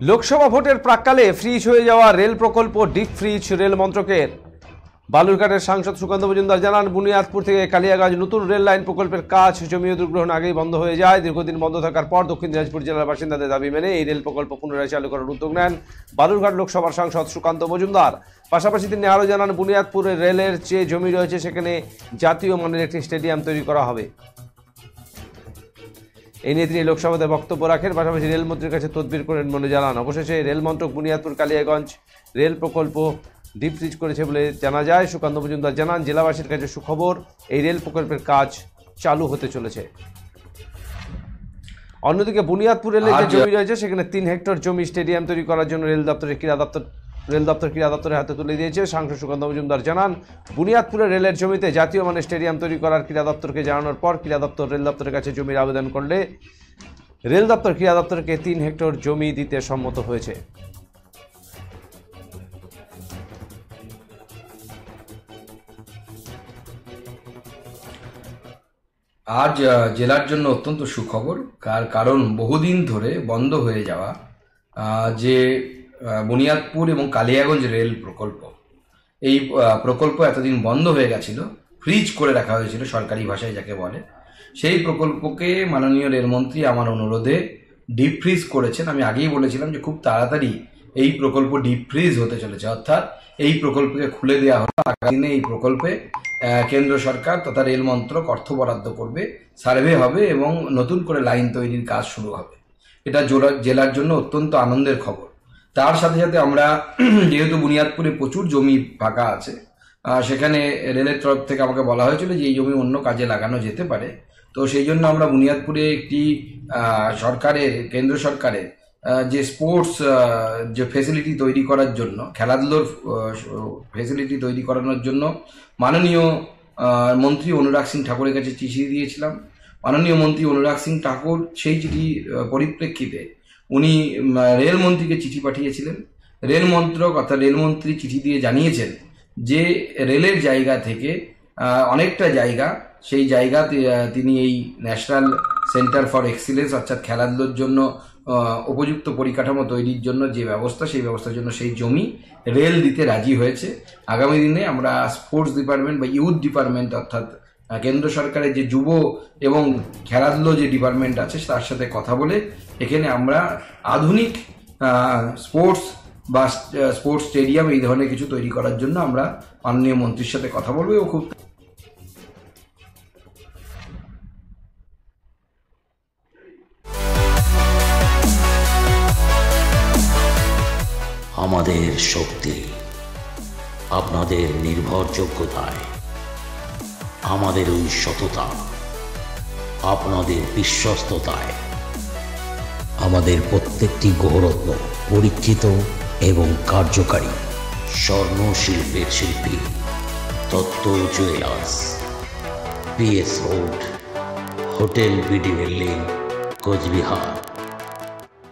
লোকসভা ভোটের প্রাক্কালে ফ্রিজ হয়ে যাওয়া রেল প্রকল্প ডিপ ফ্রিজ রেল মন্ত্রকের। বালুরঘাটের সাংসদ সুকান্ত মজুমদার জানান, বুনিয়াদপুর থেকে কালিয়াগঞ্জ নতুন রেল লাইন প্রকল্পের কাজ জমি অধিগ্রহণ আগেই বন্ধ হয়ে যায়। দীর্ঘদিন বন্ধ থাকার পর দক্ষিণ দিনাজপুর জেলার বাসিন্দাদের দাবি মেনে এই রেল প্রকল্প পুনরায় চালু করার উদ্যোগ নেন বালুরঘাট লোকসভার সাংসদ সুকান্ত মজুমদার। পাশাপাশি তিনি আরও জানান, বুনিয়াদপুরের রেলের যে জমি রয়েছে সেখানে জাতীয় মানের একটি স্টেডিয়াম তৈরি করা হবে। এই নিয়ে তিনি লোকসভাতে বক্তব্য রাখেন, পাশাপাশি রেলমন্ত্রীর কাছে তদবির করেন বলে জানান। অবশেষে রেল মন্ত্রক বুনিয়াদপুর কালিয়াগঞ্জ রেল প্রকল্প ডিপ ফ্রিজ করেছে বলে জানা যায়। সুকান্ত মজুমদার জানান, জেলাবাসীর কাছে সুখবর, এই রেল প্রকল্পের কাজ চালু হতে চলেছে। অন্যদিকে বুনিয়াদপুর রেলের যে জমি রয়েছে সেখানে 3 হেক্টর জমি স্টেডিয়াম তৈরি করার জন্য রেল দপ্তর ক্রীড়া দপ্তরের হাতে তুলে দিয়েছে। সাংসদ সুকান্ত মজুমদার জানান, বুনিয়াদপুরের রেলের জমিতে জাতীয় মানের স্টেডিয়াম তৈরি করার ক্রীড়া দপ্তরকে জানানোর পর ক্রীড়া দপ্তর রেল দপ্তরের কাছে জমির আবেদন করলে রেল দপ্তর ক্রীড়া দপ্তরকে 3 হেক্টর জমি দিতে সম্মত হয়েছে। আজ জেলার জন্য অত্যন্ত সুখবর, কারণ বহুদিন ধরে বন্ধ হয়ে যাওয়া যে বুনিয়াদপুর এবং কালিয়াগঞ্জ রেল প্রকল্প, এই প্রকল্প এতদিন বন্ধ হয়ে গেছিল, ফ্রিজ করে রাখা হয়েছিল সরকারি ভাষায় যাকে বলে। সেই প্রকল্পকে মাননীয় রেলমন্ত্রী আমার অনুরোধে ডিপ ফ্রিজ করেছেন। আমি আগেই বলেছিলাম যে খুব তাড়াতাড়ি এই প্রকল্প ডিপ ফ্রিজ হতে চলেছে, অর্থাৎ এই প্রকল্পকে খুলে দেওয়া হলো। আগামী দিনে এই প্রকল্পে কেন্দ্র সরকার তথা রেল মন্ত্রক অর্থ বরাদ্দ করবে, সার্ভে হবে এবং নতুন করে লাইন তৈরির কাজ শুরু হবে। এটা জেলার জন্য অত্যন্ত আনন্দের খবর। তার সাথে সাথে আমরা যেহেতু বুনিয়াদপুরে প্রচুর জমি ফাঁকা আছে, সেখানে রেলের তরফ থেকে আমাকে বলা হয়েছিল যে এই জমি অন্য কাজে লাগানো যেতে পারে। তো সেই জন্য আমরা বুনিয়াদপুরে একটি কেন্দ্র সরকারের যে স্পোর্টস যে ফেসিলিটি তৈরি করার জন্য, খেলাধুলোর ফেসিলিটি তৈরি করানোর জন্য মাননীয় মন্ত্রী অনুরাগ সিং ঠাকুরের কাছে চিঠি দিয়েছিলাম। মাননীয় মন্ত্রী অনুরাগ সিং ঠাকুর সেই চিঠি পরিপ্রেক্ষিতে উনি রেলমন্ত্রীকে চিঠি পাঠিয়েছিলেন। রেল মন্ত্রক অর্থাৎ রেলমন্ত্রী চিঠি দিয়ে জানিয়েছেন যে রেলের জায়গা থেকে অনেকটা জায়গা, সেই জায়গা তিনি এই ন্যাশনাল সেন্টার ফর এক্সিলেন্স অর্থাৎ খেলাধুলোর জন্য উপযুক্ত পরিকাঠামো তৈরির জন্য যে ব্যবস্থা, সেই ব্যবস্থার জন্য সেই জমি রেল দিতে রাজি হয়েছে। আগামী দিনে আমরা স্পোর্টস ডিপার্টমেন্ট বা ইউথ ডিপার্টমেন্ট অর্থাৎ কেন্দ্র সরকারের যে যুব এবং খেলাধুলো যে ডিপার্টমেন্ট আছে তার সাথে কথা বলে এখানে আমরা আধুনিক স্পোর্টস বা স্পোর্টস স্টেডিয়াম এই ধরনের কিছু তৈরি করার জন্য আমরা মাননীয় মন্ত্রীর সাথে কথা বলবো। ও খুব আমাদের শক্তি আপনাদের নির্ভরযোগ্যতায়, আমাদের ওই সততা আপনাদের বিশ্বস্ততায়, আমাদের প্রত্যেকটি গৌরত্ন পরীক্ষিত এবং কার্যকারী। স্বর্ণ শিল্পের শিল্পী Dutta jewellers, PS road, hotel BD building, Cooch Behar.